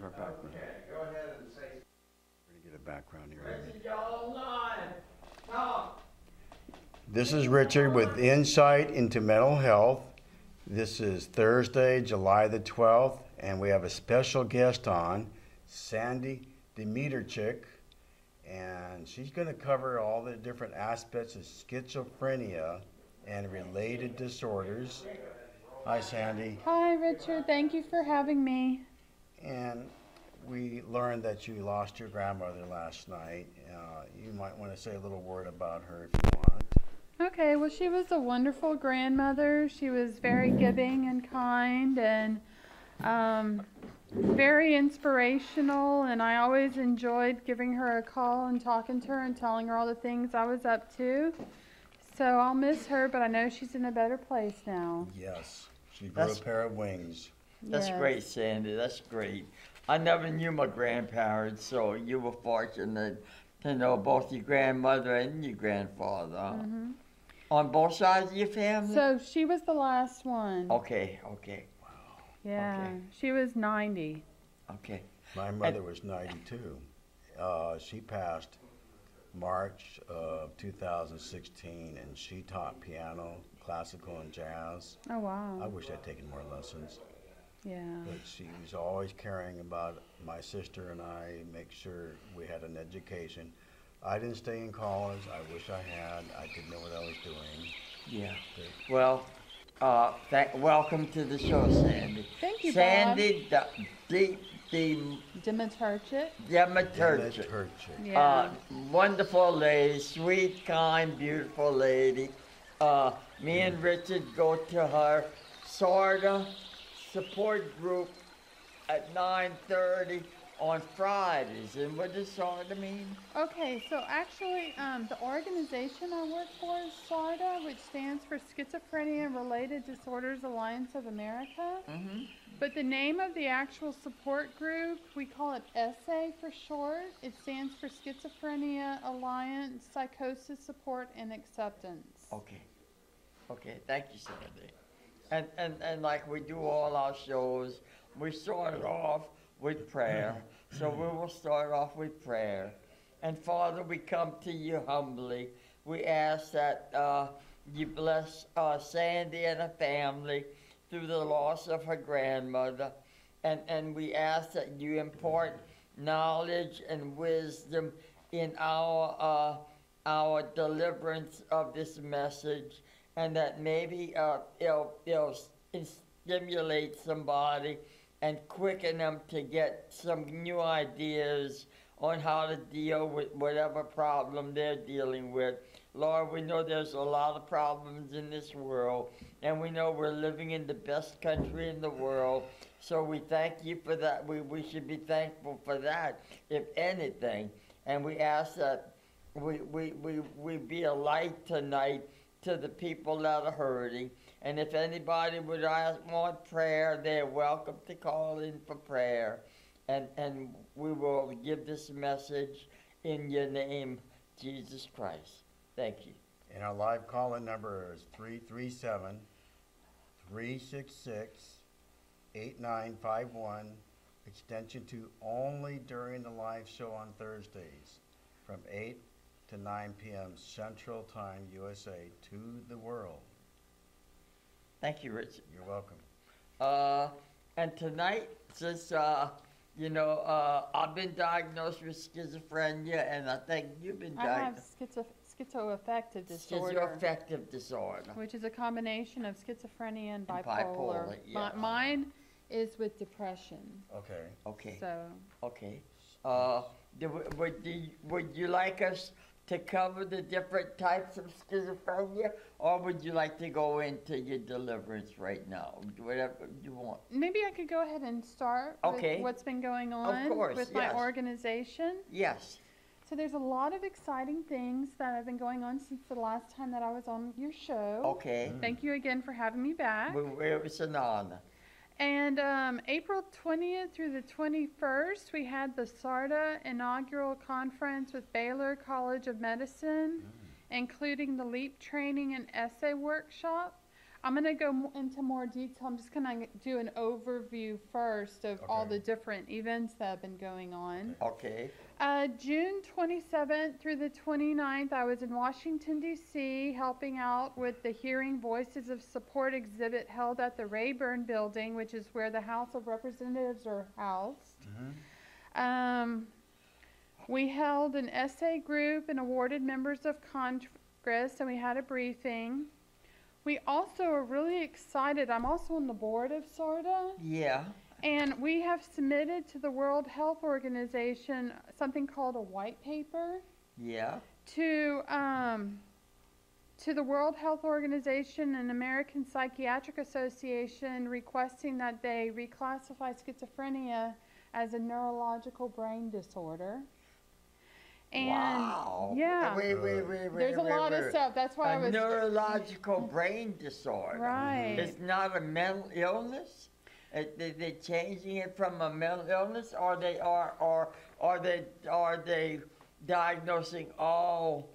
our background. Okay, go ahead and say. We're going to get a background here. Richard, y'all online. Talk. This is Richard with Insight into Mental Health. This is Thursday, July the 12th, and we have a special guest on, Sandy Demeterchik, and she's going to cover all the different aspects of schizophrenia and related disorders. Hi, Sandy. Hi, Richard. Thank you for having me. And we learned that you lost your grandmother last night. You might want to say a little word about her if you want. Okay, well, she was a wonderful grandmother. She was very giving and kind and very inspirational, and I always enjoyed giving her a call and talking to her and telling her all the things I was up to. So I'll miss her, but I know she's in a better place now. Yes, she grew a pair of wings. That's great, Sandy. That's great. I never knew my grandparents, so you were fortunate to know both your grandmother and your grandfather. Mm-hmm. On both sides of your family? So she was the last one. Okay, okay. Wow. Yeah, Okay. she was 90. Okay. My mother was 92. She passed March of 2016, and she taught piano, classical, and jazz. Oh, wow. I wish I'd taken more lessons. Yeah. But she was always caring about my sister and I, make sure we had an education. I didn't stay in college. I wish I had. I didn't know what I was doing. Yeah. Well, welcome to the show, Sandy. Thank you, Sandy Demeterchik. Demeterchik. Yeah. Wonderful lady, sweet, kind, beautiful lady. Me and Richard go to her SORTA support group at 9:30 on Fridays. And what does SORTA mean? Okay, so actually, the organization I work for is SARDA, which stands for Schizophrenia and Related Disorders Alliance of America. Mm-hmm. But the name of the actual support group, we call it SA for short. It stands for Schizophrenia Alliance, Psychosis Support and Acceptance. Okay. Okay, thank you, Sandy. And like we do all our shows, we start off with prayer. So we will start off with prayer. And Father, we come to you humbly. We ask that you bless Sandy and her family through the loss of her grandmother. And we ask that you impart knowledge and wisdom in our deliverance of this message, and that maybe it'll stimulate somebody and quicken them to get some new ideas on how to deal with whatever problem they're dealing with. Lord, we know there's a lot of problems in this world, and we know we're living in the best country in the world, so we thank you for that. We should be thankful for that, if anything. And we ask that we be a light tonight to the people that are hurting. And if anybody would want prayer, they're welcome to call in for prayer. And we will give this message in your name, Jesus Christ. Thank you. And our live call-in number is 337-366-8951, extension 2, only during the live show on Thursdays from 8 to 9 p.m. Central Time, USA, to the world. Thank you, Richard. You're welcome. And tonight, since, I've been diagnosed with schizophrenia, and I think you've been I have diagnosed. schizoaffective disorder. Schizoaffective disorder. Which is a combination of schizophrenia and And bipolar. bipolar, yeah. Mine is with depression. Okay. Okay. So, Okay. Would you like us to cover the different types of schizophrenia, or would you like to go into your deliverance right now? Whatever you want. maybe I could go ahead and start Okay. with what's been going on course, with my yes. organization. Yes. So there's a lot of exciting things that have been going on since the last time that I was on your show. Okay. Thank you again for having me back. It was an honor. And April 20th through the 21st, we had the SARTA inaugural conference with Baylor College of Medicine, including the LEAP training and essay workshop. I'm going to go into more detail. I'm just going to do an overview first of all Okay. the different events that have been going on. Okay. June 27th through the 29th, I was in Washington, D.C., helping out with the Hearing Voices of Support exhibit held at the Rayburn Building, which is where the House of Representatives are housed. We held an essay group and awarded members of Congress, and we had a briefing. We also are really excited. I'm also on the board of SARDA. Yeah. And we have submitted to the World Health Organization something called a white paper Yeah. to the World Health Organization and American Psychiatric Association requesting that they reclassify schizophrenia as a neurological brain disorder. And wow. yeah, Wait. there's a lot of stuff. That's why I A was neurological brain disorder. right. It's not a mental illness. They're changing it from a mental illness, or are they diagnosing all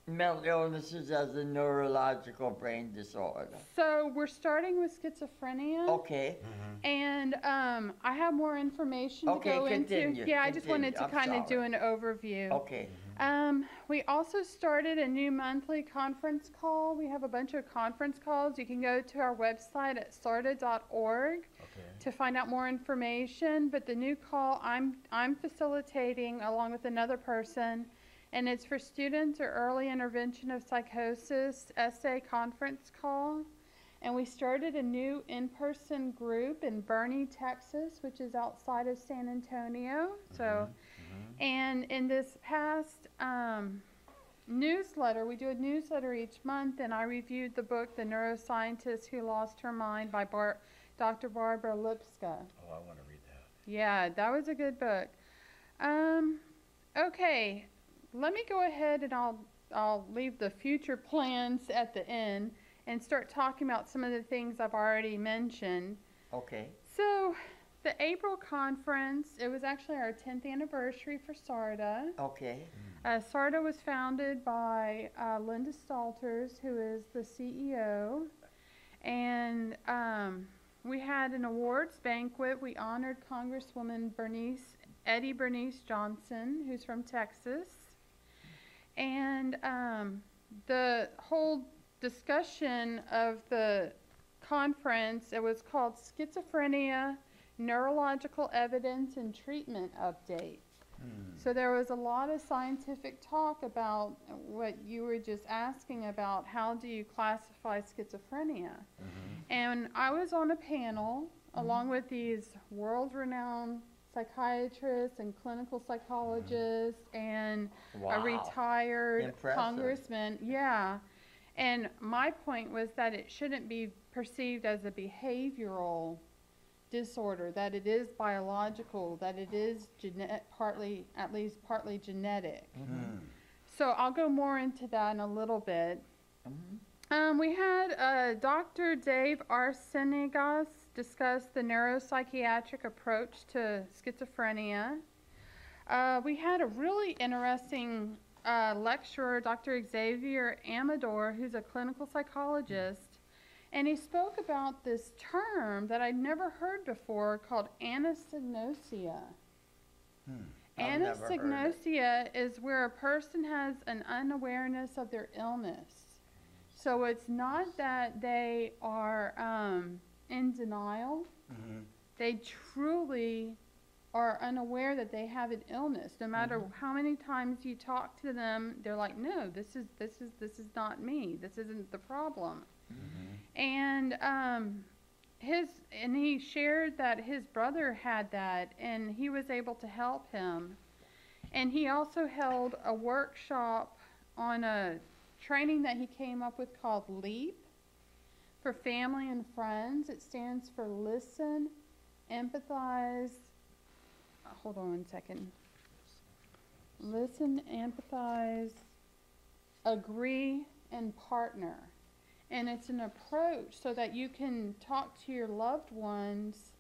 mental illnesses as a neurological brain disorder? So we're starting with schizophrenia. Okay. And I have more information to Okay, go continue, into. Yeah, I just wanted to continue. I'm kind of do an overview. Okay. We also started a new monthly conference call. We have a bunch of conference calls. You can go to our website at sarda.org to find out more information. But the new call I'm facilitating along with another person, and it's for students or early intervention of psychosis essay conference call. And we started a new in-person group in Bernie, Texas, which is outside of San Antonio. So, and in this past newsletter, we do a newsletter each month, and I reviewed the book, The Neuroscientist Who Lost Her Mind by Dr. Barbara Lipska. Oh, I want to read that. Yeah, that was a good book. Okay, let me go ahead and I'll leave the future plans at the end and start talking about some of the things I've already mentioned. Okay. So, the April conference, it was actually our 10th anniversary for SARDA. Okay. SARDA was founded by Linda Stalters, who is the CEO. And we had an awards banquet. We honored Congresswoman Eddie Bernice Johnson, who's from Texas. And the whole discussion of the conference, it was called Schizophrenia, Neurological Evidence and Treatment Update. So there was a lot of scientific talk about what you were just asking about, how do you classify schizophrenia? And I was on a panel along with these world-renowned psychiatrists and clinical psychologists and a Wow. retired Impressive. congressman. Yeah. And my point was that it shouldn't be perceived as a behavioral disorder, that it is biological, that it is at least partly genetic. So I'll go more into that in a little bit. We had Dr. Dave Arsenegas discuss the neuropsychiatric approach to schizophrenia. We had a really interesting lecturer, Dr. Xavier Amador, who's a clinical psychologist, and he spoke about this term that I'd never heard before called anosognosia. I've never heard it. Anosognosia is where a person has an unawareness of their illness. So it's not that they are in denial. They truly are unaware that they have an illness. No matter how many times you talk to them, they're like, no, this is not me. This isn't the problem. And he shared that his brother had that, and he was able to help him. And he also held a workshop on a training that he came up with called LEAP for family and friends. It stands for Listen, Empathize. Hold on 1 second. Listen, empathize, agree, and partner. And it's an approach so that you can talk to your loved ones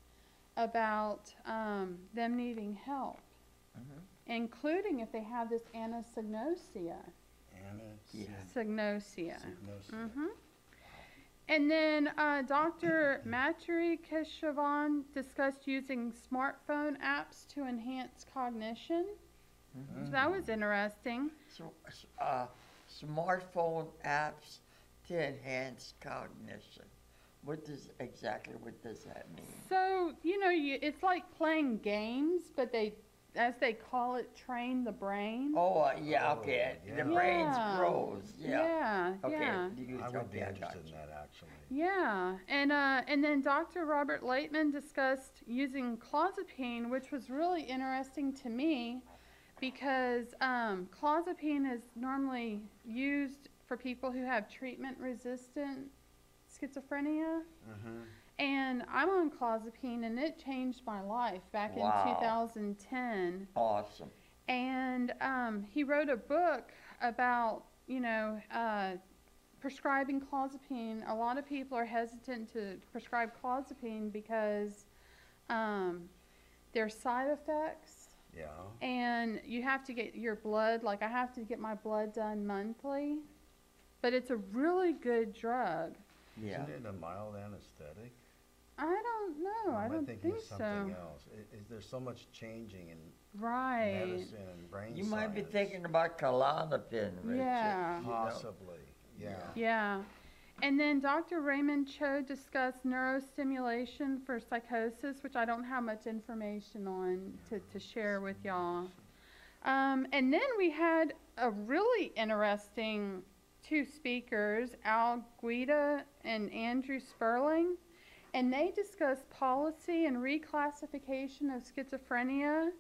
about them needing help, including if they have this anosognosia. Anosognosia. And then Dr. Matri Keshavan discussed using smartphone apps to enhance cognition. So that was interesting. So, smartphone apps to enhance cognition. What does that mean? So, it's like playing games, but as they call it, train the brain. Oh, yeah, okay. Oh, The yeah. brain Yeah. grows, yeah. Okay. Yeah. I would be Okay, I interested in gotcha. that, actually. Yeah, and then Dr. Robert Laitman discussed using clozapine, which was really interesting to me because clozapine is normally used for people who have treatment-resistant schizophrenia. And I'm on clozapine, and it changed my life back in Wow. 2010. Awesome. And he wrote a book about, prescribing clozapine. A lot of people are hesitant to prescribe clozapine because there's side effects, Yeah. and you have to get your blood, like I have to get my blood done monthly, but it's a really good drug. Yeah. Isn't it a mild anesthetic? I don't know. I Am don't thinking think of something so. else? There's so much changing in Right. medicine and brain You science. might be thinking about Klonopin, Richard. Yeah. you know. Possibly, yeah. Yeah. And then Dr. Raymond Cho discussed neurostimulation for psychosis, which I don't have much information on to share with y'all. And then we had a really interesting two speakers, Al Guida and Andrew Sperling, and they discussed policy and reclassification of schizophrenia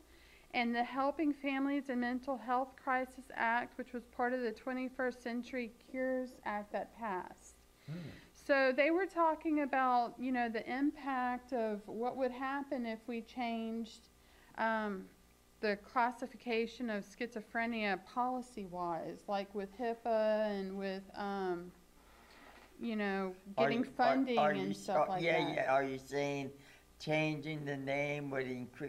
and the Helping Families in Mental Health Crisis Act, which was part of the 21st Century Cures Act that passed. So they were talking about, the impact of what would happen if we changed the classification of schizophrenia policy-wise, like with HIPAA and with, getting funding and stuff like that. Yeah. Are you saying changing the name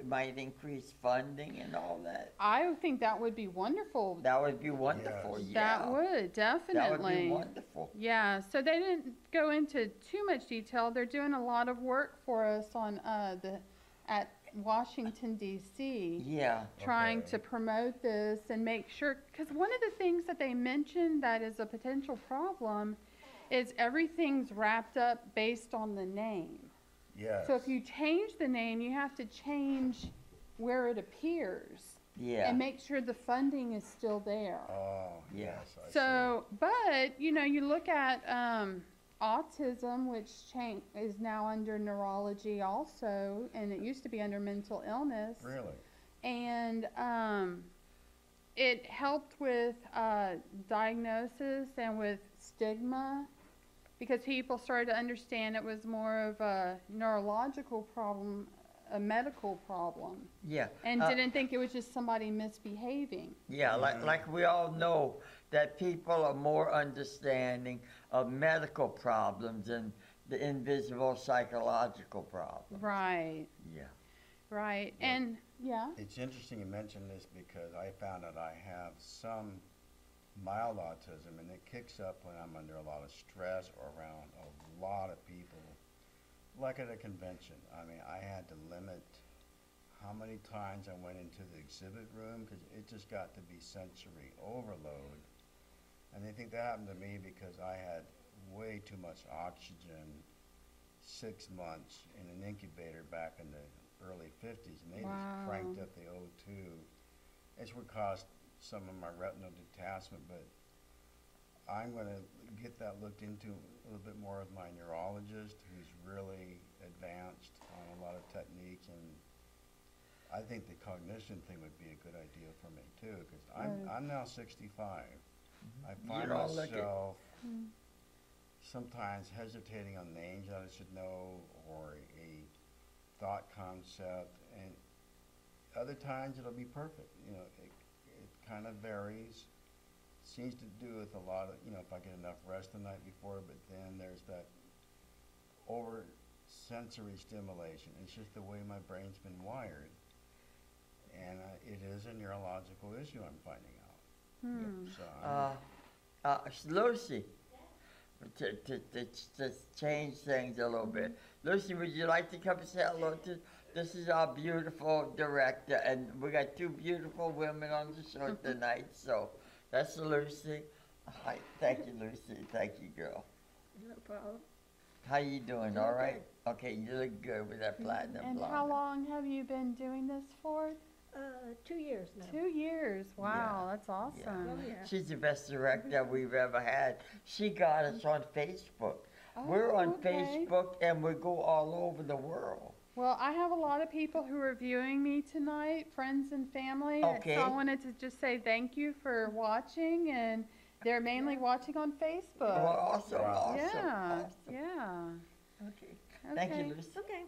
might increase funding and all that? I think that would be wonderful. That would be wonderful. Yes. Yeah. That would, That definitely. would be wonderful. Yeah, so they didn't go into too much detail. They're doing a lot of work for us on at Washington, D.C., Yeah. trying Okay. to promote this and make sure, because one of the things that they mentioned that is a potential problem is everything's wrapped up based on the name. Yes. So if you change the name, you have to change where it appears Yeah. and make sure the funding is still there. Oh, Yeah. yes, I see. So, but, you look at autism, which is now under neurology also, and it used to be under mental illness. Really? And it helped with diagnosis and with stigma because people started to understand it was more of a neurological problem, a medical problem, Yeah. and didn't think it was just somebody misbehaving. Yeah, like we all know that people are more understanding of medical problems than the invisible psychological problems. Right, Yeah. right. Yeah. And, yeah. It's interesting you mention this because I found that I have some mild autism, and it kicks up when I'm under a lot of stress or around a lot of people. Like at a convention, I mean, I had to limit how many times I went into the exhibit room because it just got to be sensory overload. And I think that happened to me because I had way too much oxygen 6 months in an incubator back in the early 50s, and they Wow. just cranked up the O2. It's what caused some of my retinal detachment, but I'm going to get that looked into a little bit more with my neurologist, who's really advanced on a lot of techniques, and I think the cognition thing would be a good idea for me too, because I'm now 65. I find You're all lucky. myself sometimes hesitating on names that I should know or a thought concept, and other times it'll be perfect. It kind of varies. Seems to do with a lot of, if I get enough rest the night before, but then there's that over sensory stimulation. It's just the way my brain's been wired. And it is a neurological issue, I'm finding out. So Lucy, to change things a little bit. Lucy, would you like to come and say hello to? This is our beautiful director, and we got two beautiful women on the show tonight. So that's Lucy. Hi, thank you, Lucy. Thank you, girl. No problem. How you doing? All right? Okay, you look good with that platinum And blonde. how long have you been doing this for? 2 years now. 2 years. Wow, that's awesome. Oh, yeah. She's the best director we've ever had. She got us on Facebook. Oh, We're on okay. Facebook and we go all over the world. Well, I have a lot of people who are viewing me tonight, friends and family. Okay. So I wanted to just say thank you for watching, and they're mainly watching on Facebook. Well, awesome, Wow. awesome, Yeah, awesome. yeah. Okay. Thank Okay. you, Lucy. Okay.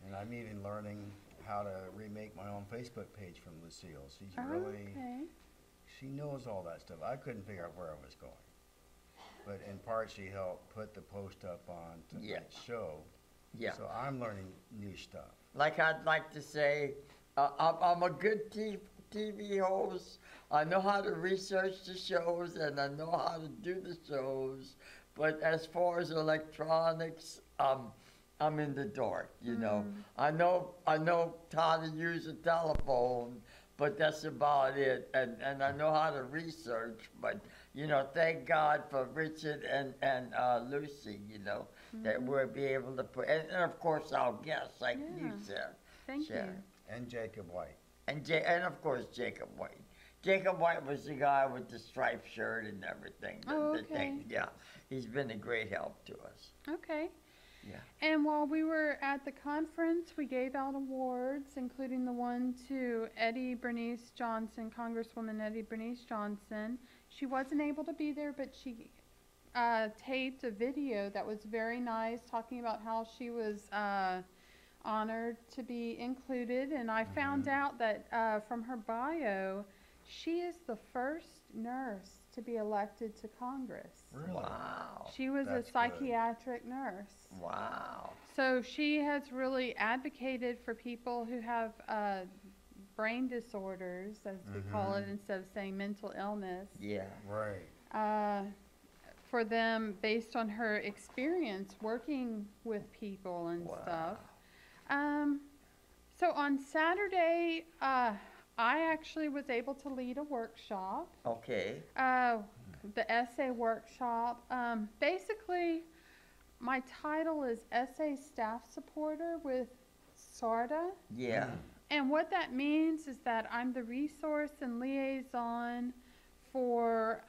And I'm even learning how to remake my own Facebook page from Lucille. She's Oh, really, okay. she knows all that stuff. I couldn't figure out where I was going. But in part, she helped put the post up on tonight's show. Yeah. So I'm learning new stuff. Like I'd like to say, I'm a good TV host. I know how to research the shows and I know how to do the shows. But as far as electronics, I'm in the dark, you know. I know how to use a telephone, but that's about it. And I know how to research, but you know, thank God for Richard and Lucy, you know, that we'll be able to put, and of course our guests, like you Yeah. said, Thank you. Sharon. And Jacob White. And of course Jacob White. Jacob White was the guy with the striped shirt and everything. Oh, the thing. okay. Yeah, he's been a great help to us. Okay. Yeah. And while we were at the conference, we gave out awards, including the one to Eddie Bernice Johnson, Congresswoman Eddie Bernice Johnson. She wasn't able to be there, but she taped a video that was very nice, talking about how she was honored to be included. And I found out that from her bio, she is the first nurse to be elected to Congress. Really? Wow. She was That's a good. psychiatric nurse. Wow. So she has really advocated for people who have brain disorders, as we call it, instead of saying mental illness, Yeah. Right. for them based on her experience working with people and Wow. stuff. So on Saturday, I actually was able to lead a workshop. Okay. The essay workshop. Basically, my title is Essay Staff Supporter with SARTA. Yeah. And what that means is that I'm the resource and liaison for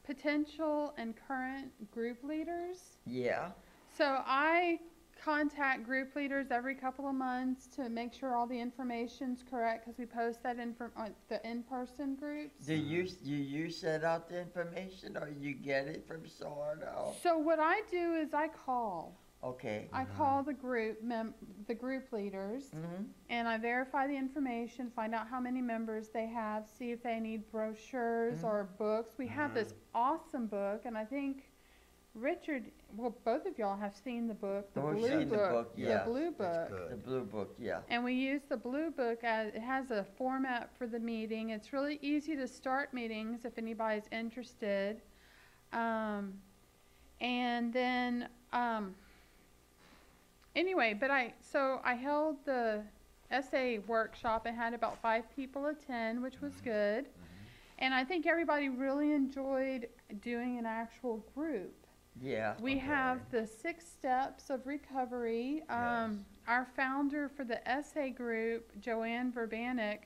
potential and current group leaders. Yeah. So I contact group leaders every couple of months to make sure all the information's correct, because we post that on the in-person groups. Do you set out the information or you get it from SARTA? So what I do is I call. Okay. I call the group leaders, Mm-hmm. and I verify the information, find out how many members they have, see if they need brochures or books. We have this awesome book, and I think Richard, well, both of y'all have seen the book, the We've blue seen the book, yeah. the blue It's book. The good. blue book, yeah. And we use the blue book as, it has a format for the meeting. It's really easy to start meetings if anybody's interested. And then, anyway, so I held the essay workshop and had about 5 people attend, which was good. And I think everybody really enjoyed doing an actual group. Yeah. We have the 6 steps of recovery. Our founder for the essay group, Joanne Verbanek,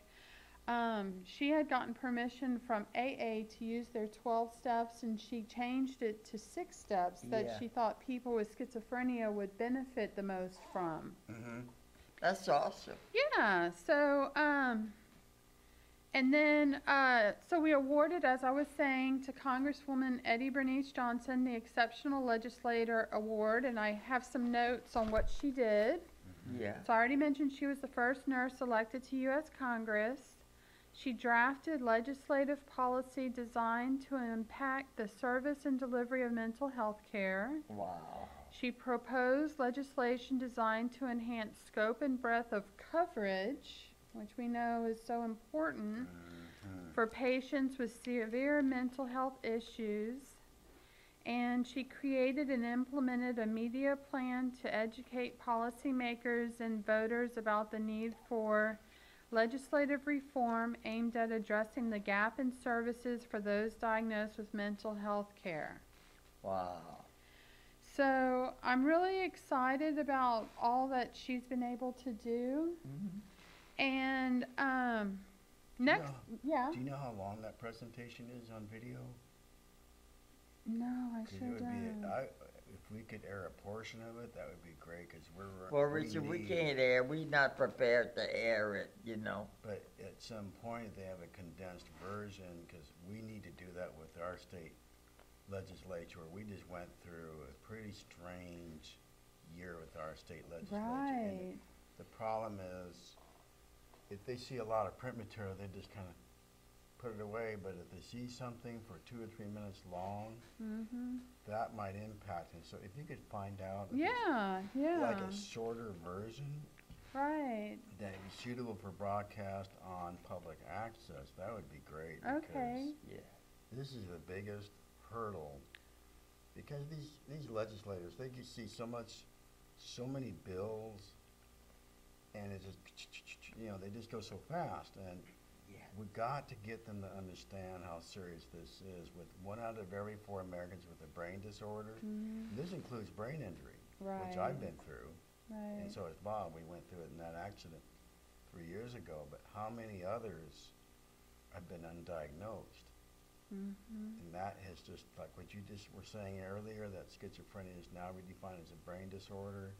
she had gotten permission from AA to use their 12 steps, and she changed it to 6 steps that Yeah. she thought people with schizophrenia would benefit the most from. That's awesome. Yeah, so, and then, so we awarded, as I was saying, to Congresswoman Eddie Bernice Johnson the Exceptional Legislator Award, and I have some notes on what she did. Yeah. So I already mentioned she was the first nurse elected to U.S. Congress. She drafted legislative policy designed to impact the service and delivery of mental health care. Wow. She proposed legislation designed to enhance scope and breadth of coverage, which we know is so important, for patients with severe mental health issues. and she created and implemented a media plan to educate policymakers and voters about the need for legislative reform aimed at addressing the gap in services for those diagnosed with mental health care. Wow. So I'm really excited about all that she's been able to do. And next, yeah. Do you know how long that presentation is on video? No, I 'Cause sure don't. if we could air a portion of it, that would be great, because Well, Richard, we can't air. We're not prepared to air it, you know. But at some point, they have a condensed version, because we need to do that with our state legislature. We just went through a pretty strange year with our state legislature. Right. And the problem is, if they see a lot of print material, they just kind of put it away. But if they see something for 2 or 3 minutes long, that might impact it. So if you could find out if it's like a shorter version Right. that would be suitable for broadcast on public access, that would be great. Okay. Yeah. This is the biggest hurdle, because these legislators, they just see so many bills, and it just, they just go so fast. And we got to get them to understand how serious this is. With 1 out of every 4 Americans with a brain disorder, this includes brain injury, which I've been through, and so has Bob. We went through it in that accident 3 years ago. But how many others have been undiagnosed? And that has just, like what you just were saying earlier, that schizophrenia is now redefined as a brain disorder.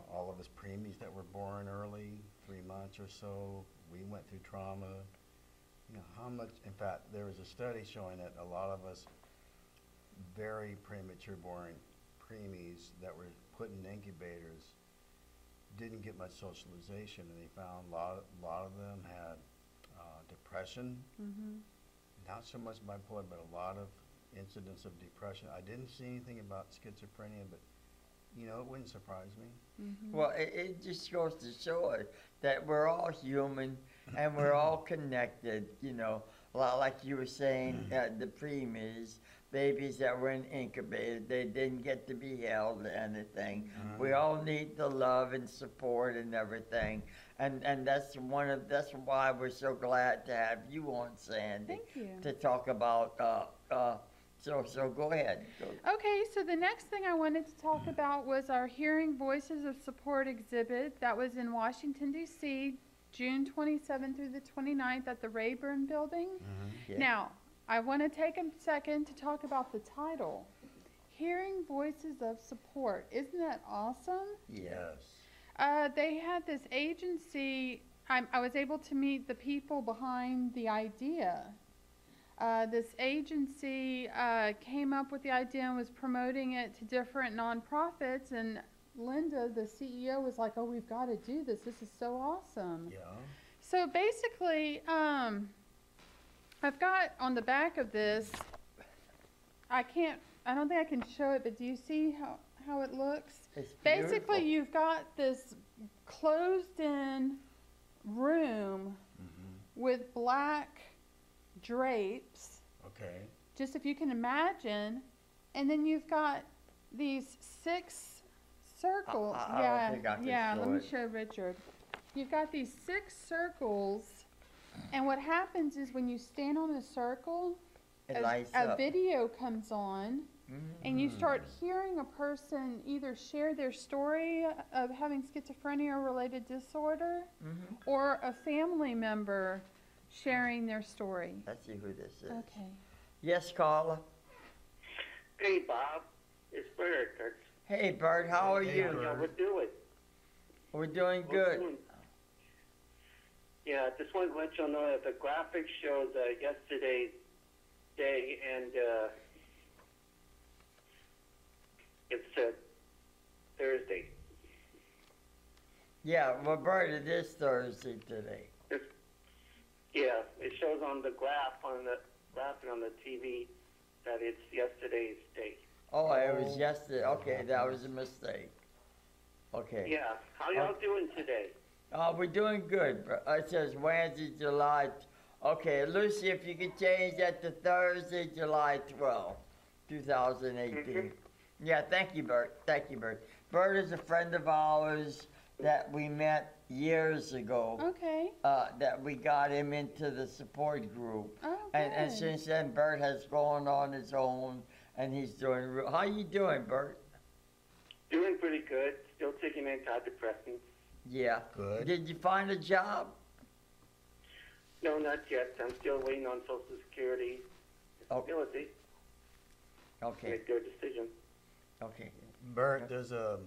All of us preemies that were born early, 3 months or so, we went through trauma. How much, in fact, there was a study showing that a lot of us very premature born preemies that were put in incubators didn't get much socialization, and they found a lot of them had depression. Not so much bipolar, but a lot of incidents of depression. I didn't see anything about schizophrenia, but it wouldn't surprise me. Well, it just goes to show it that we're all human and we're all connected, like you were saying, the preemies, babies that were incubated, they didn't get to be held or anything. We all need the love and support and everything. And that's why we're so glad to have you on, Sandy. Thank you. To talk about, so go ahead. Okay, so the next thing I wanted to talk about was our Hearing Voices of Support exhibit that was in Washington, D.C., June 27th through the 29th at the Rayburn Building. Yeah. Now, I want to take a second to talk about the title, Hearing Voices of Support. Isn't that awesome? Yes. They had this agency. I was able to meet the people behind the idea. This agency came up with the idea and was promoting it to different nonprofits, and Linda, the CEO, was like, "Oh, we've got to do this. This is so awesome." Yeah. So basically, I've got on the back of this, I don't think I can show it, but do you see how it looks? It's Basically, beautiful. you've got this closed-in room with black drapes, Okay. just if you can imagine, and then you've got these 6 circles. I don't think I can show let me it. show Richard. You've got these 6 circles, and what happens is when you stand on a circle, It lights a up. video comes on, and you start hearing a person either share their story of having schizophrenia or related disorder, or a family member sharing their story. Let's see who this is. Okay. Yes, Carla. Hey, Bob. It's Bert. Hey, Bert, how are Hey, you? Bert. How we doing? We're doing good. Yeah, just wanted to let you know that the graphic shows yesterday's day, and it's Thursday. Yeah, well, Bert, it is Thursday today. Yeah, it shows on the graph on the TV that it's yesterday's day. Oh, it was yesterday. Okay, that was a mistake. Okay. Yeah, how y'all doing today? We're doing good. It says Wednesday, July. Okay, Lucy, if you could change that to Thursday, July 12th. 2018. Yeah, thank you, Bert. Thank you, Bert. Bert is a friend of ours that we met years ago. Okay. That we got him into the support group. Oh, And good. since then, Bert has gone on his own, and he's doing how you doing, Bert? Doing pretty good. Still taking antidepressants. Yeah. Good. Did you find a job? No, not yet. I'm still waiting on Social Security Oh. disability to Okay. make their decision. Okay. Bert, there's I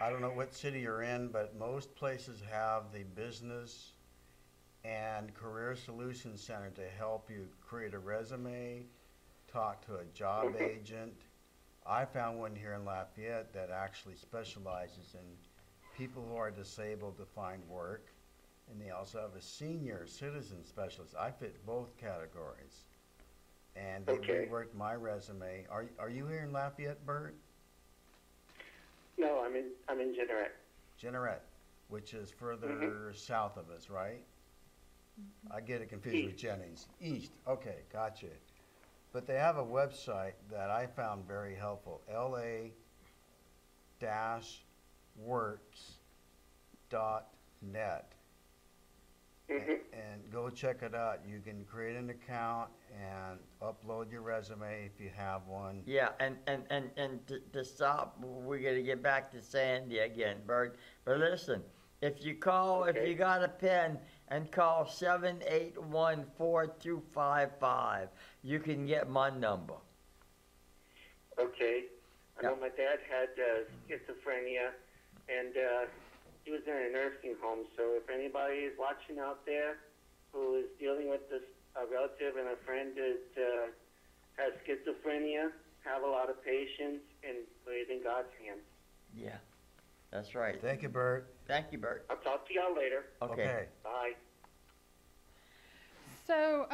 don't know what city you're in, but most places have the Business and Career Solutions Center to help you create a resume, talk to a job agent. I found one here in Lafayette that actually specializes in people who are disabled to find work, and they also have a senior citizen specialist. I fit both categories, and they Okay. reworked my resume. Are you here in Lafayette, Bert? No, I'm in Jeanerette. Jeanerette, which is further south of us, right? I get it confused with East. Jennings. East, okay, gotcha. But they have a website that I found very helpful, la-works.net. And go check it out. You can create an account and upload your resume if you have one. Yeah, and to stop, we're gonna get back to Sandy again, Bert. But listen, if you call, if Okay. you got a pen, and call 781-4255, you can get my number. Okay. I know Yeah. my dad had schizophrenia, and he was in a nursing home. So if anybody is watching out there who is dealing with this, a relative and a friend that has schizophrenia, have a lot of patience and put it in God's hands. Yeah, that's right. Thank you, Bert. Thank you, Bert. I'll talk to y'all later. Okay. Bye. So,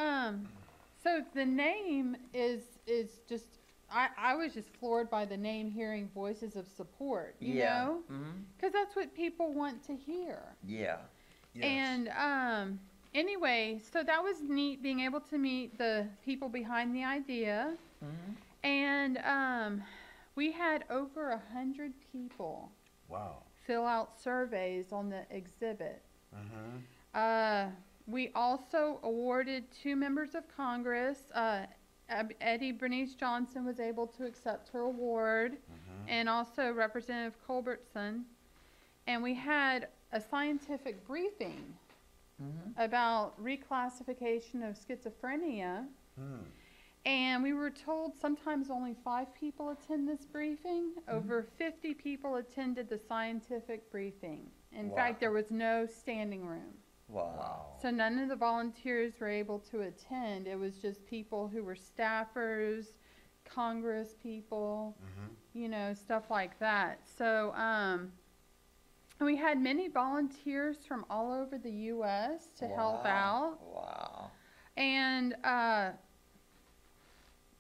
so the name is just, I was just floored by the name, hearing voices of support, you Yeah. know? Mm-hmm. Because that's what people want to hear. Yeah. Yes. And anyway, so that was neat, being able to meet the people behind the idea. Mm-hmm. And we had over 100 people Wow. fill out surveys on the exhibit. Mm-hmm. We also awarded 2 members of Congress. Eddie Bernice Johnson was able to accept her award, and also Representative Culbertson. And we had a scientific briefing about reclassification of schizophrenia. And we were told sometimes only 5 people attend this briefing. Over 50 people attended the scientific briefing. In fact, there was no standing room. Wow. So none of the volunteers were able to attend. It was just people who were staffers, Congress people, you know, stuff like that. So we had many volunteers from all over the U.S. to help out. Wow. And I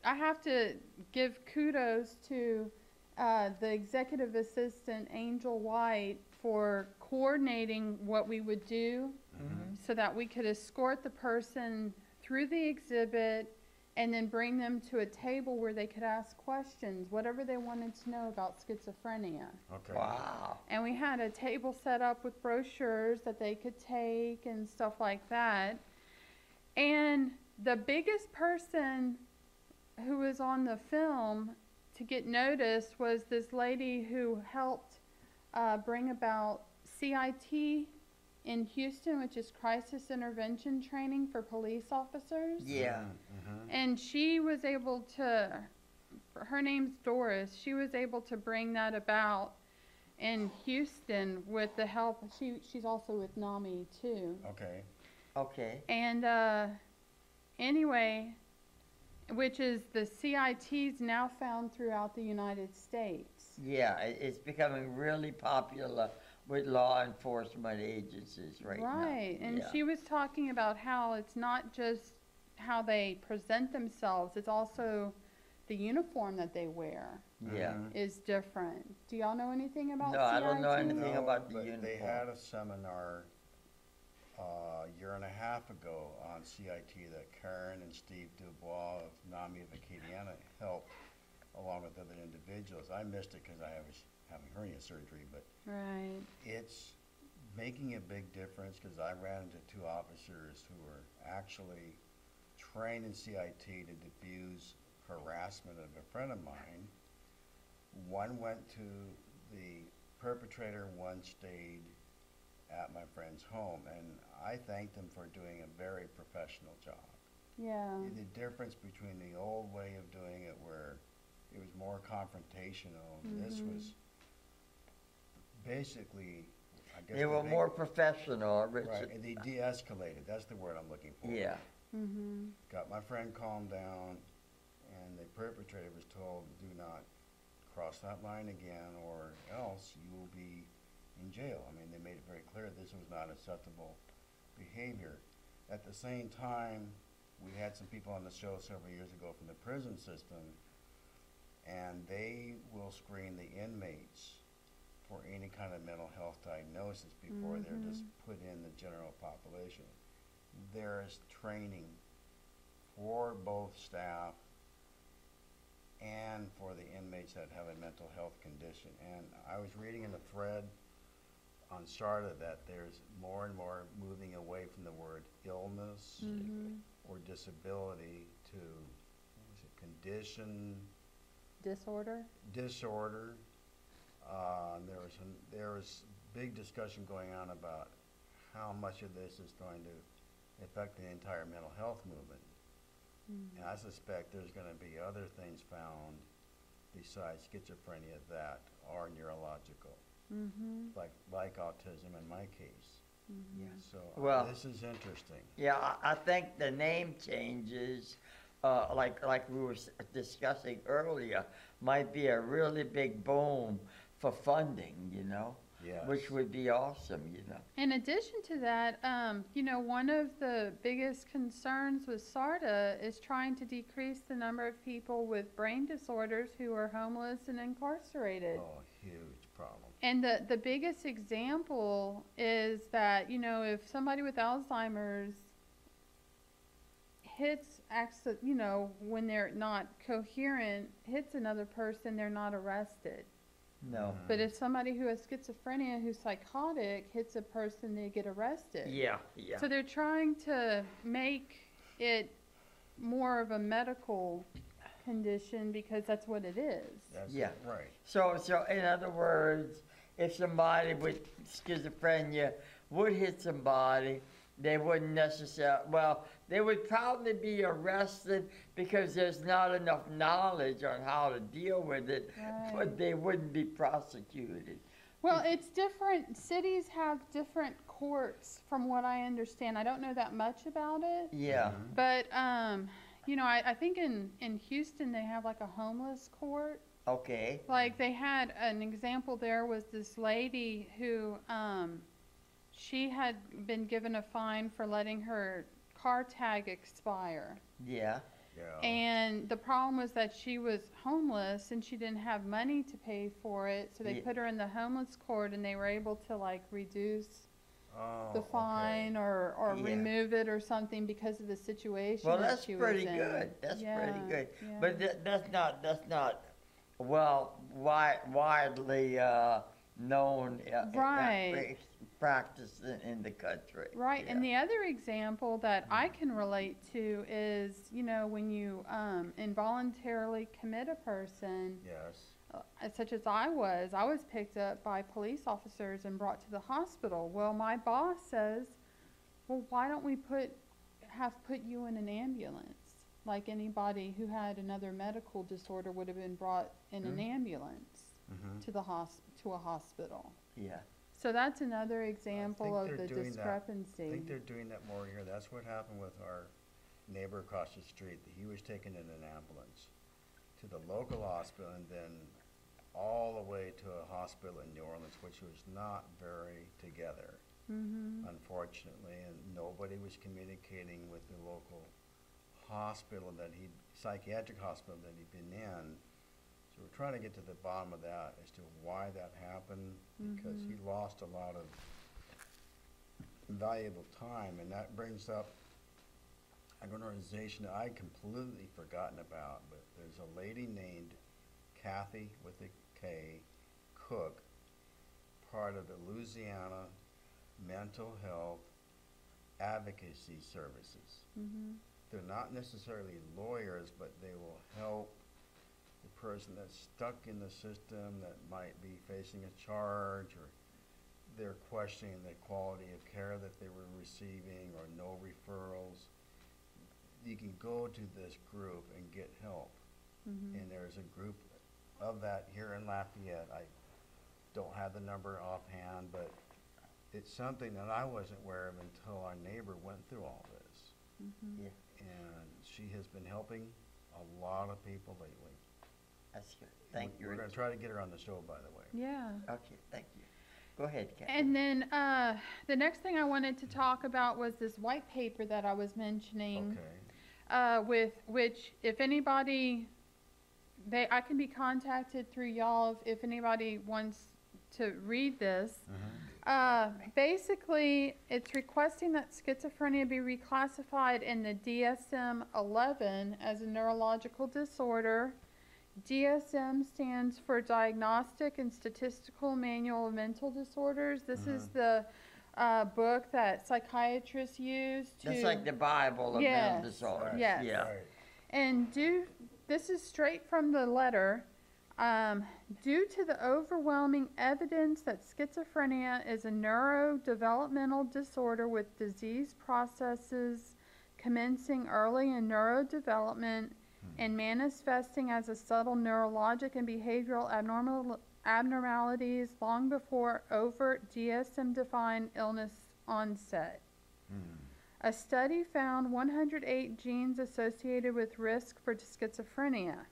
have to give kudos to the executive assistant, Angel White, for coordinating what we would do so that we could escort the person through the exhibit and then bring them to a table where they could ask questions, whatever they wanted to know about schizophrenia. Okay. Wow. And we had a table set up with brochures that they could take and stuff like that. And the biggest person who was on the film to get noticed was this lady who helped bring about CIT in Houston, which is crisis intervention training for police officers. Yeah. And she was able to, her name's Doris, she was able to bring that about in Houston with the help, she's also with NAMI too. Okay. Okay. And anyway, which is the CIT's now found throughout the United States. Yeah, it's becoming really popular with law enforcement agencies right now. Right, and Yeah. she was talking about how it's not just how they present themselves, it's also the uniform that they wear Yeah. is different. Do y'all know anything about No, CIT? I don't know anything No, about the but uniform. they had a seminar a year and a half ago on CIT that Karen and Steve Dubois of NAMI of Acadiana helped along with other individuals. I missed it because I was having hernia surgery, but Right. it's making a big difference because I ran into two officers who were actually trained in CIT to diffuse harassment of a friend of mine. One went to the perpetrator, one stayed at my friend's home, and I thanked them for doing a very professional job. Yeah. The difference between the old way of doing it where it was more confrontational, this was basically, I guess. They were more professional, Richard. Right, and they de-escalated, that's the word I'm looking for. Yeah. Mhm. Got my friend calmed down, and the perpetrator was told, do not cross that line again, or else you will be in jail. I mean, they made it very clear this was not acceptable behavior. At the same time, we had some people on the show several years ago from the prison system, and they will screen the inmates for any kind of mental health diagnosis before they're just put in the general population. There is training for both staff and for the inmates that have a mental health condition. And I was reading in the thread on SARTA that there's more and more moving away from the word illness or disability to, what was it, condition, Disorder. disorder. There was big discussion going on about how much of this is going to affect the entire mental health movement. And I suspect there's going to be other things found besides schizophrenia that are neurological, like autism in my case. Yeah. So Well- this is interesting. Yeah, I think the name changes, like we were discussing earlier, might be a really big boom for funding, you know? Yes. Which would be awesome, you know? In addition to that, one of the biggest concerns with SARTA is trying to decrease the number of people with brain disorders who are homeless and incarcerated. Oh, huge problem. And the biggest example is that, if somebody with Alzheimer's when they're not coherent, hits another person, they're not arrested. No. But if somebody who has schizophrenia, who's psychotic, hits a person, they get arrested. Yeah, yeah. So they're trying to make it more of a medical condition because that's what it is. That's Yeah. right. So in other words, if somebody with schizophrenia would hit somebody, they wouldn't necessarily, they would probably be arrested because there's not enough knowledge on how to deal with it, Right. but they wouldn't be prosecuted. Well, it's different. Cities have different courts from what I understand. I don't know that much about it. Yeah. But, I think in Houston they have like a homeless court. Okay. Like they had an example there was this lady who, she had been given a fine for letting her car tag expire. Yeah. Yeah. And the problem was that she was homeless and she didn't have money to pay for it. So they Ye- put her in the homeless court and they were able to like reduce Oh, the fine okay. or Yeah. remove it or something because of the situation Well, that that's she was pretty in. good. That's pretty Yeah, good. yeah. But that's not widely known Right. practice in the country. Right, Yeah. and the other example that I can relate to is, when you involuntarily commit a person, Yes. such as I was picked up by police officers and brought to the hospital. Well, my boss says, well, why don't we put you in an ambulance? Like anybody who had another medical disorder would have been brought in an ambulance to a hospital. Yeah. So that's another example of they're the doing that. discrepancy. I think they're doing that more here. That's what happened with our neighbor across the street. He was taken in an ambulance to the local hospital and then all the way to a hospital in New Orleans, which was not very together, unfortunately. And nobody was communicating with the local psychiatric hospital that he'd been in. So we're trying to get to the bottom of that as to why that happened, because he lost a lot of valuable time, and that brings up an organization that I'd completely forgotten about, but there's a lady named Kathy with a K, Cook, part of the Louisiana Mental Health Advocacy Services. Mhm. They're not necessarily lawyers, but they will help the person that's stuck in the system that might be facing a charge, or they're questioning the quality of care that they were receiving, or no referrals. You can go to this group and get help. Mhm. And there's a group of that here in Lafayette. I don't have the number offhand, but it's something that I wasn't aware of until our neighbor went through all this. Mhm. Yeah, And she has been helping a lot of people lately. that's good. Thank you. We're gonna try to get her on the show, by the way. Yeah. Okay, thank you. Go ahead, Kathy. And then the next thing I wanted to talk about was this white paper that I was mentioning. Okay. With which, if anybody, I can be contacted through y'all if anybody wants to read this. Basically, it's requesting that schizophrenia be reclassified in the DSM-11 as a neurological disorder. DSM stands for Diagnostic and Statistical Manual of Mental Disorders. This is the book that psychiatrists use to... That's like the Bible of mental disorders. Yes. Yeah. Right. And this is straight from the letter. Due to the overwhelming evidence that schizophrenia is a neurodevelopmental disorder with disease processes commencing early in neurodevelopment and manifesting as a subtle neurologic and behavioral abnormalities long before overt DSM-defined illness onset. A study found 108 genes associated with risk for schizophrenia.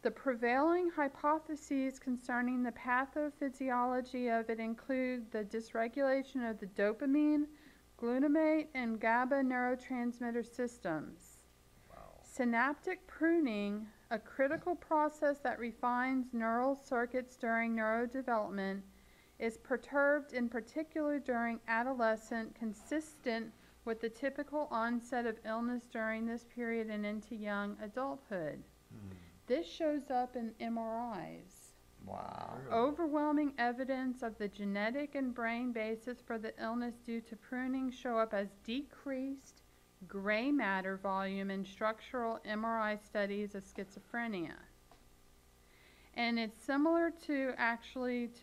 The prevailing hypotheses concerning the pathophysiology of it include the dysregulation of the dopamine, glutamate, and GABA neurotransmitter systems. Synaptic pruning, a critical process that refines neural circuits during neurodevelopment, is perturbed in particular during adolescence, consistent with the typical onset of illness during this period and into young adulthood. This shows up in MRIs. Wow. Overwhelming evidence of the genetic and brain basis for the illness due to pruning show up as decreased gray matter volume in structural MRI studies of schizophrenia. And it's similar to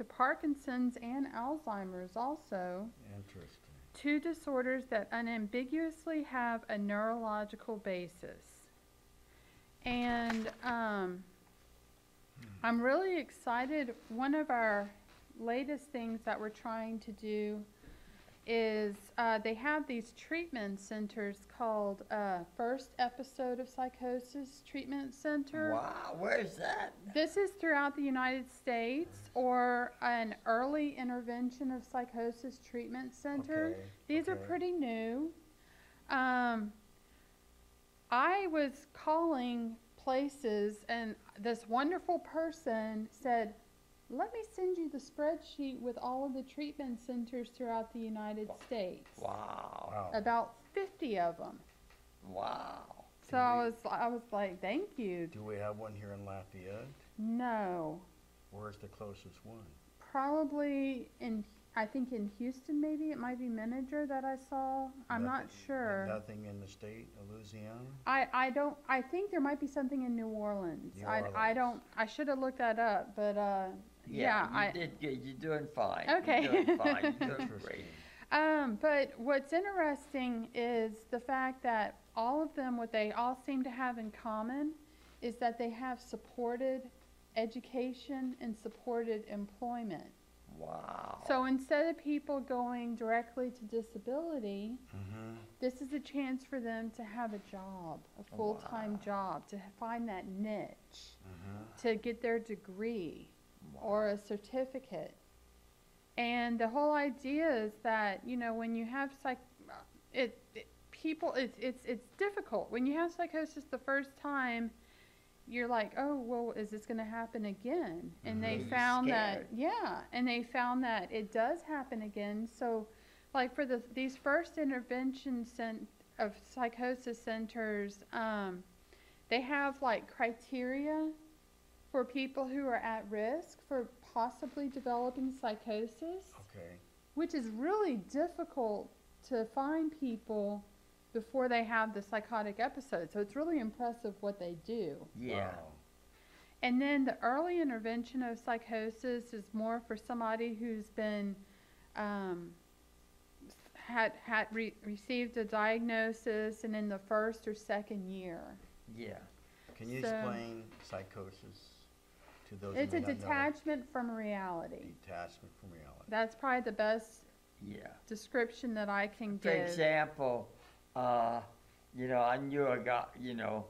Parkinson's and Alzheimer's also. Interesting. Two disorders that unambiguously have a neurological basis. And I'm really excited. One of our latest things that we're trying to do is they have these treatment centers called First Episode of Psychosis Treatment Center. Wow, where's that? This is throughout the United States, or an Early Intervention of Psychosis Treatment Center. Okay, These are okay. pretty new. I was calling places, and this wonderful person said, "Let me send you the spreadsheet with all of the treatment centers throughout the United States." Wow. Wow. About 50 of them. Wow. So I was like, "Thank you." Do we have one here in Lafayette? No, Where's the closest one? probably I think in Houston, maybe it might be Manager that I saw. I'm not sure. Nothing in the state of Louisiana? I think there might be something in New Orleans. New I should have looked that up, but Yeah, you did good. You're doing fine. Okay. You're doing fine. You're doing great. But what's interesting is the fact that all of them, what they all seem to have in common is that they have supported education and supported employment. Wow. So instead of people going directly to disability, this is a chance for them to have a job, a full-time job, to find that niche, to get their degree or a certificate. And the whole idea is that, you know, when you have it's difficult. When you have psychosis the first time, you're like, oh, well, is this going to happen again? And they found that, and they found that it does happen again. So, like for these first intervention of psychosis centers, they have like criteria for people who are at risk for possibly developing psychosis, Okay. which is really difficult to find people before they have the psychotic episode. So it's really impressive what they do. Yeah. Wow. And then the early intervention of psychosis is more for somebody who's been received a diagnosis and in the first or second year. Yeah. Can you So- explain psychosis to those It's who a may not know? detachment from reality. Detachment from reality. That's probably the best Yeah. description that I can For give. example, you know, I knew a guy, you know,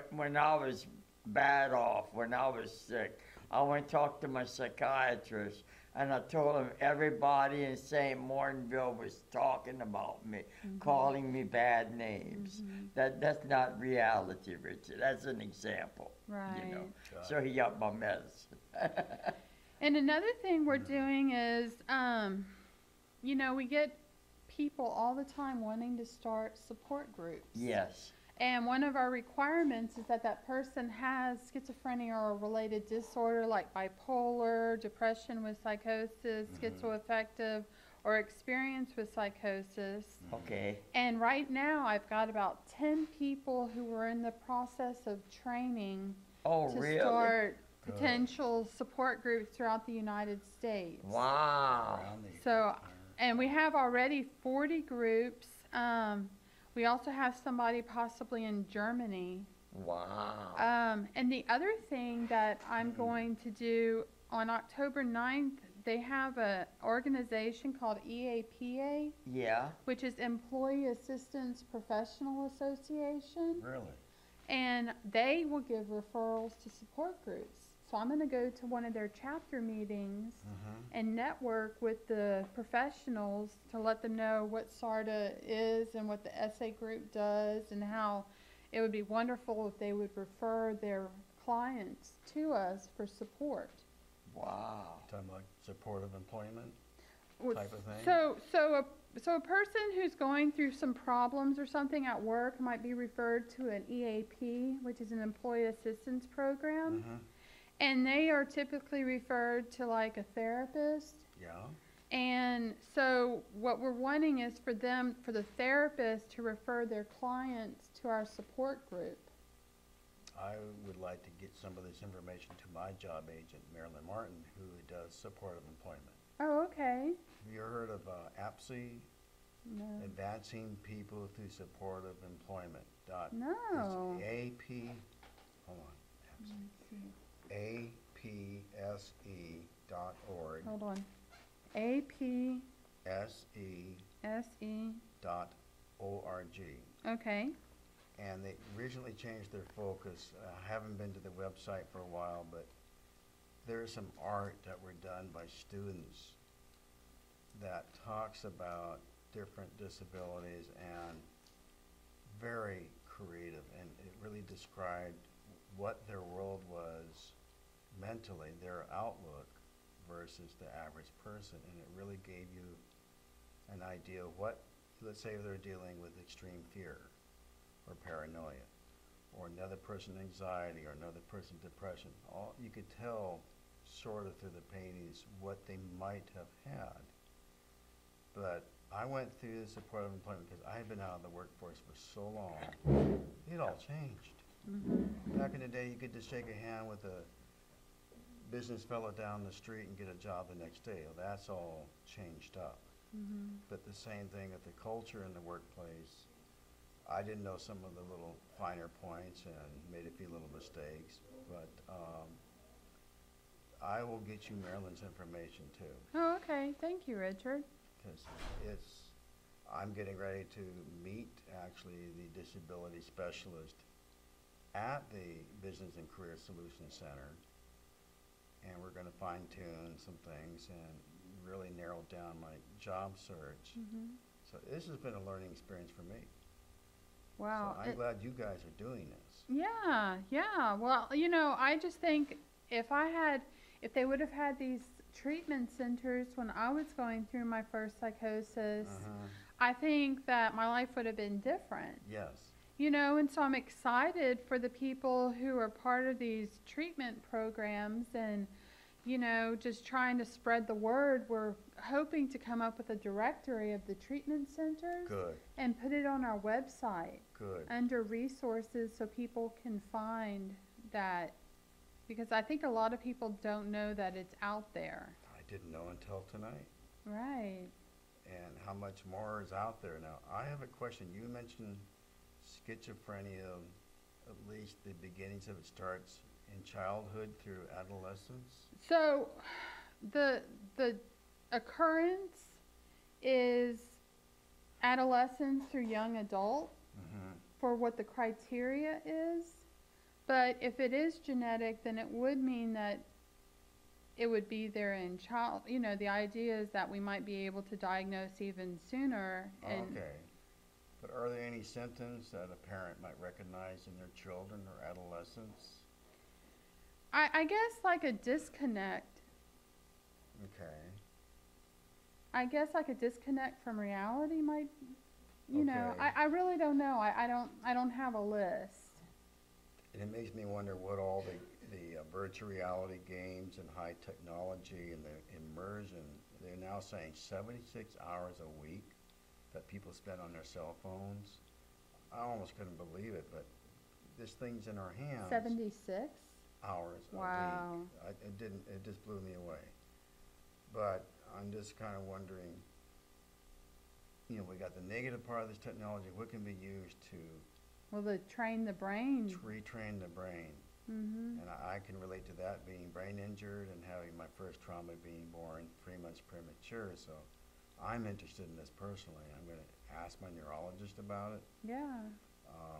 when I was bad off, when I was sick, I went and talked to my psychiatrist, and I told him everybody in St. Martinville was talking about me, calling me bad names. That's not reality, Richard. That's an example. Right. You know. Got So he got my medicine. And another thing we're doing is, you know, we get people all the time wanting to start support groups. Yes. And one of our requirements is that that person has schizophrenia or a related disorder like bipolar, depression with psychosis, schizoaffective, or experience with psychosis. Okay. And right now I've got about 10 people who are in the process of training Oh, to really? start Good. potential support groups throughout the United States. Wow. Around the- So, and we have already 40 groups. We also have somebody possibly in Germany. Wow. And the other thing that I'm going to do on October 9th, they have an organization called EAPA, Yeah. which is Employee Assistance Professional Association. Really? And they will give referrals to support groups. So I'm going to go to one of their chapter meetings and network with the professionals to let them know what SARTA is and what the SA group does and how it would be wonderful if they would refer their clients to us for support. Wow. Talking like supportive employment Well, type of thing? So a person who's going through some problems or something at work might be referred to an EAP, which is an Employee Assistance Program. And they are typically referred to like a therapist. Yeah. And so what we're wanting is for the therapist to refer their clients to our support group. I would like to get some of this information to my job agent, Marilyn Martin, who does supportive employment. Oh, okay. Have you heard of APSE? No. Advancing People Through Supportive Employment. No. It's AP, hold on, APSE.org. Hold on. APSE. SE.org. Okay. And they recently changed their focus. I haven't been to the website for a while, but there's some art that were done by students that talks about different disabilities and very creative, and it really described what their world was mentally, their outlook versus the average person, and it really gave you an idea of what, let's say they're dealing with extreme fear or paranoia, or another person anxiety, or another person depression. All you could tell sort of through the paintings what they might have had. But I went through the supportive employment because I had been out of the workforce for so long. It all changed. Back in the day, you could just shake a hand with a business fellow down the street and get a job the next day. Well, that's all changed up. But the same thing with the culture in the workplace. I didn't know some of the little finer points and made a few little mistakes, but I will get you Marilyn's information too, Oh, okay. Thank you, Richard. because I'm getting ready to meet actually the disability specialist at the Business and Career Solutions Center, and we're going to fine tune some things and really narrow down my job search. So this has been a learning experience for me. Wow. So I'm glad you guys are doing this. Yeah. Well, you know, I just think if they would have had these treatment centers when I was going through my first psychosis, I think that my life would have been different. Yes. You know, and so I'm excited for the people who are part of these treatment programs and, you know, just trying to spread the word. We're hoping to come up with a directory of the treatment centers Good, and put it on our website good. under resources so people can find that, because I think a lot of people don't know that it's out there. I didn't know until tonight. Right. And how much more is out there now. I have a question. You mentioned schizophrenia, at least the beginnings of it starts in childhood through adolescence. So the occurrence is adolescence through young adult for what the criteria is. But if it is genetic, then it would mean that it would be there in child. You know, the idea is that we might be able to diagnose even sooner. And Okay. But are there any symptoms that a parent might recognize in their children or adolescents? I guess like a disconnect. Okay. I guess like a disconnect from reality might, you know, Okay. I really don't know. I don't have a list. And it makes me wonder what all the virtual reality games and high technology and the immersion, they're now saying 76 hours a week that people spend on their cell phones. I almost couldn't believe it, but this thing's in our hands. 76? Hours Wow. a week. It just blew me away. But I'm just kind of wondering, you know, we got the negative part of this technology. What can be used to Well, to train the brain. retrain the brain? Mm-hmm. And I can relate to that, being brain injured and having my first trauma being born 3 months premature. So I'm interested in this personally. I'm going to ask my neurologist about it. Yeah.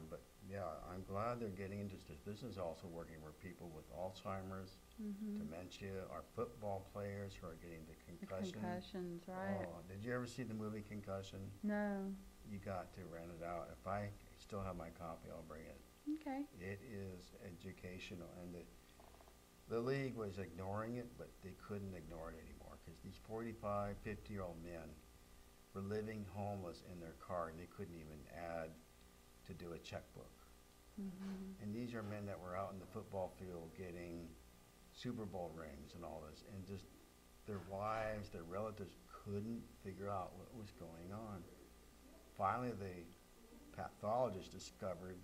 But yeah, I'm glad they're getting into this. This is also working with people with Alzheimer's, Mm-hmm. dementia, our football players who are getting the The concussion. concussions, right? Oh, did you ever see the movie Concussion? No. You got to rent it out. If I still have my copy, I'll bring it. Okay. It is educational, and the league was ignoring it, but they couldn't ignore it anymore because these 45, 50-year-old men were living homeless in their car, and they couldn't even add to do a checkbook. Mm-hmm. And these are men that were out in the football field getting Super Bowl rings and all this, and just their wives, their relatives couldn't figure out what was going on. Finally, the pathologist discovered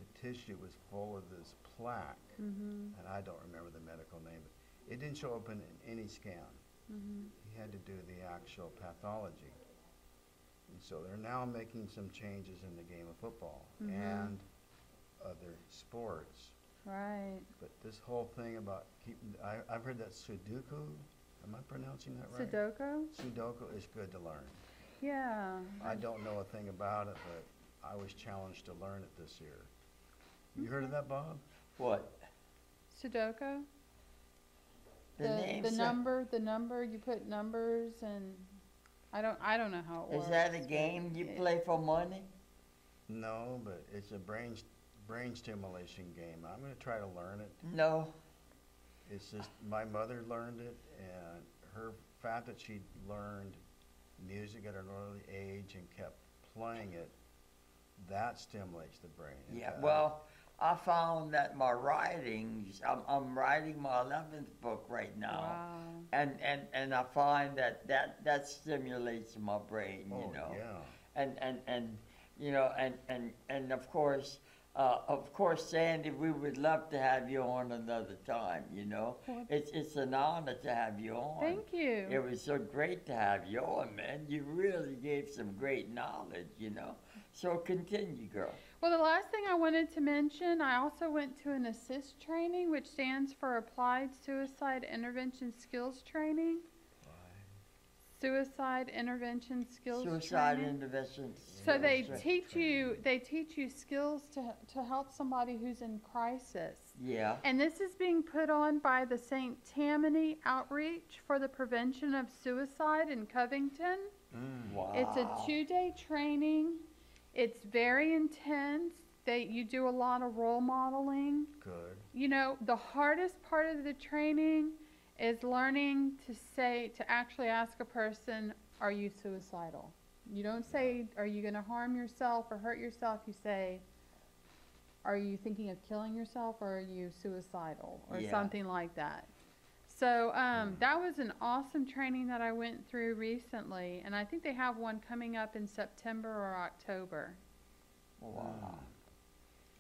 the tissue was full of this plaque, Mm-hmm. and I don't remember the medical name, but it didn't show up in any scan. Mm-hmm. He had to do the actual pathology. And so they're now making some changes in the game of football Mhm. and other sports. Right. But this whole thing about keeping, I've heard that Sudoku, am I pronouncing that right? Sudoku? Sudoku is good to learn. Yeah. I don't know a thing about it, but I was challenged to learn it this year. You heard of that, Bob? What? Sudoku? The name's the number, you put numbers and I don't know how it works. Is that a game you play for money? No, but it's a brain stimulation game. I'm going to try to learn it. No. It's just my mother learned it, and her fact that she learned music at an early age and kept playing it, that stimulates the brain. In Yeah, fact, well, I found that my writings, I'm writing my 11th book right now. Wow. And I find that stimulates my brain, oh, you know. yeah. And you know, and of course, Sandy, we would love to have you on another time, you know. Well, It's an honor to have you on. Thank you. It was so great to have you on, man. You really gave some great knowledge, you know. So continue, girl. Well, the last thing I wanted to mention, I also went to an ASSIST training, which stands for Applied Suicide Intervention Skills Training. Suicide Intervention Skills Suicide Training. intervention. So they skills. teach you skills to help somebody who's in crisis. Yeah. And this is being put on by the St. Tammany Outreach for the Prevention of Suicide in Covington. Wow. It's a 2-day training. It's very intense. You do a lot of role modeling. Good. You know, the hardest part of the training is learning to actually ask a person, are you suicidal? You don't say, are you going to harm yourself or hurt yourself? You say, are you thinking of killing yourself or are you suicidal or Yeah. something like that. So that was an awesome training that I went through recently, and I think they have one coming up in September or October. Wow.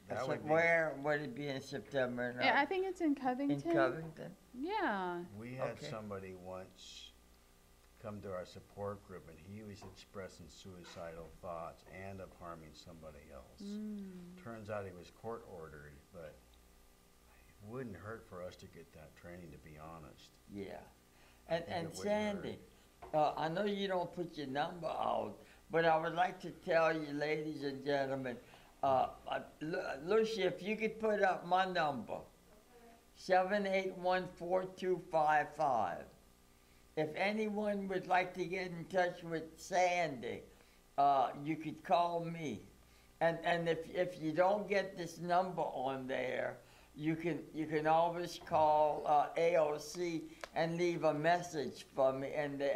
That So would be- where would it be in September? and Yeah, I think it's in Covington. in Covington? Yeah. We had Okay. somebody once come to our support group, and he was expressing suicidal thoughts and of harming somebody else. Turns out he was court ordered, but it wouldn't hurt for us to get that training, to be honest. Yeah. I And, think and it wouldn't Sandy, I know you don't put your number out, but I would like to tell you, ladies and gentlemen, Lucy, if you could put up my number, 781-4255. If anyone would like to get in touch with Sandy, you could call me. And if you don't get this number on there, you can always call AOC and leave a message for me, and they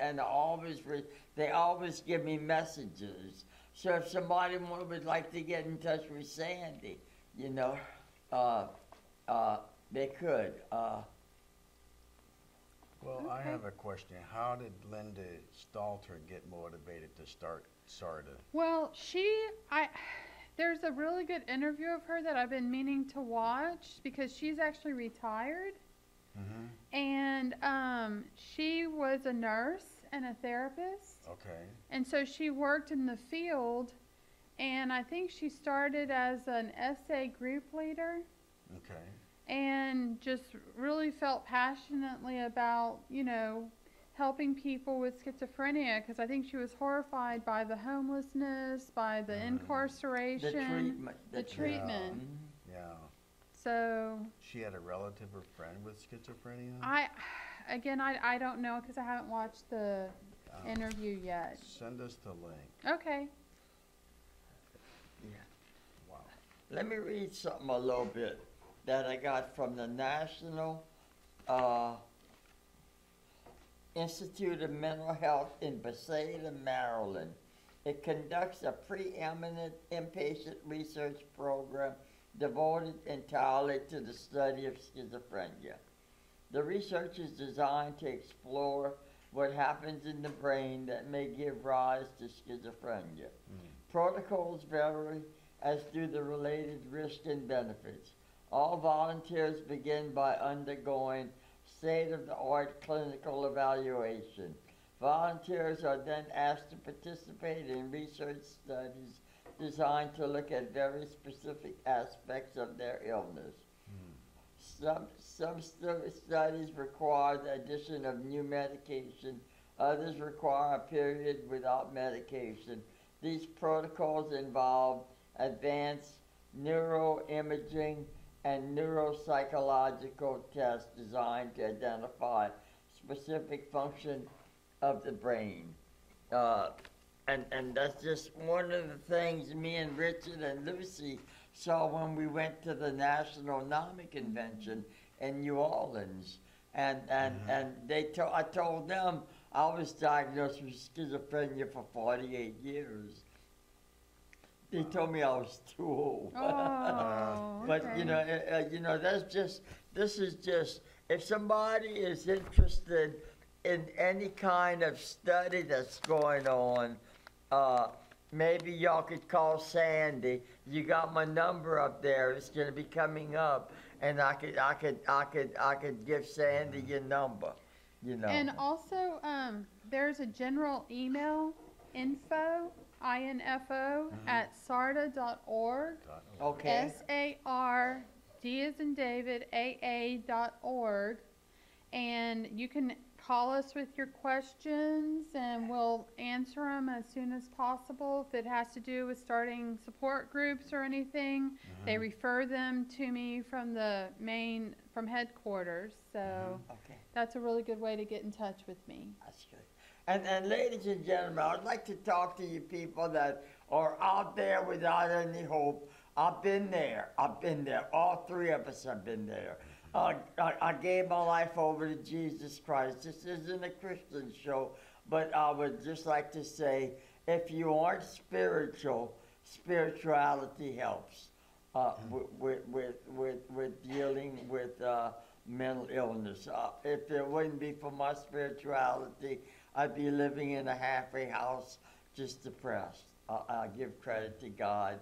always give me messages. So if somebody would like to get in touch with Sandy, you know, they could. Well, I have a question. How did Linda Stalter get motivated to start SARTA? Well, there's a really good interview of her that I've been meaning to watch because she's actually retired. And she was a nurse and a therapist. Okay. And so she worked in the field, and I think she started as an SA group leader Okay. and just really felt passionately about, helping people with schizophrenia, because I think she was horrified by the homelessness, by the incarceration, The treatment. Yeah. So She had a relative or friend with schizophrenia? I don't know because I haven't watched the interview yet. Send us the link. Okay. Yeah. Wow. Let me read something a little bit that I got from the National Institute of Mental Health in Bethesda, Maryland. It conducts a preeminent inpatient research program devoted entirely to the study of schizophrenia. The research is designed to explore what happens in the brain that may give rise to schizophrenia. Protocols vary, as do the related risks and benefits. All volunteers begin by undergoing state-of-the-art clinical evaluation. Volunteers are then asked to participate in research studies designed to look at very specific aspects of their illness. Some studies require the addition of new medication. Others require a period without medication. These protocols involve advanced neuroimaging and neuropsychological tests designed to identify specific function of the brain. And that's just one of the things me and Richard and Lucy saw when we went to the National NAMI Convention in New Orleans. And I told them I was diagnosed with schizophrenia for 48 years. They told me I was too old. Oh, But okay. this is just, if somebody is interested in any kind of study that's going on, maybe y'all could call Sandy. You got my number up there. It's gonna be coming up, and I could give Sandy your number. And also, there's a general email, info at sarda.org. Okay. SARD as in David, AA.org. And you can call us with your questions and we'll answer them as soon as possible. If it has to do with starting support groups or anything, they refer them to me from from headquarters. So Okay. that's a really good way to get in touch with me. That's good. And ladies and gentlemen, I'd like to talk to you people that are out there without any hope. I've been there. All three of us have been there. I gave my life over to Jesus Christ. This isn't a Christian show, but I would just like to say, if you aren't spiritual, spirituality helps. with dealing with mental illness. If it wouldn't be for my spirituality, I'd be living in a halfway house, just depressed. I give credit to God.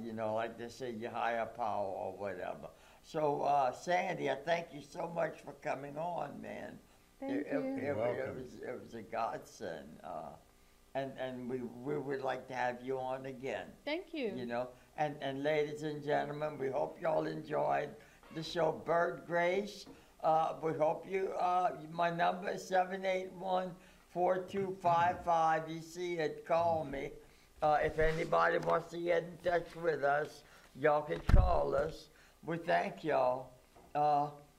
You know, like they say, your higher power or whatever. So, Sandy, I thank you so much for coming on, man. Thank It, you. it, You're it, welcome. it was a godsend. And we would like to have you on again. Thank you. You know, and ladies and gentlemen, we hope y'all enjoyed the show Bird Grace. We hope you, my number is 781-4255. You see it, call me. If anybody wants to get in touch with us, y'all can call us. We thank y'all.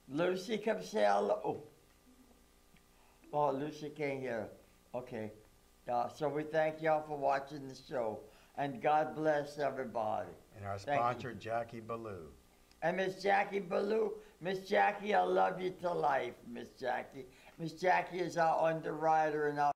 Lucy, come say hello. Oh, Lucy can't hear. Okay. So we thank y'all for watching the show. And God bless everybody. And our Thank you. sponsor, Jackie Ballou. And Miss Jackie Ballou, Miss Jackie, I love you to life, Miss Jackie. Miss Jackie is our underwriter and our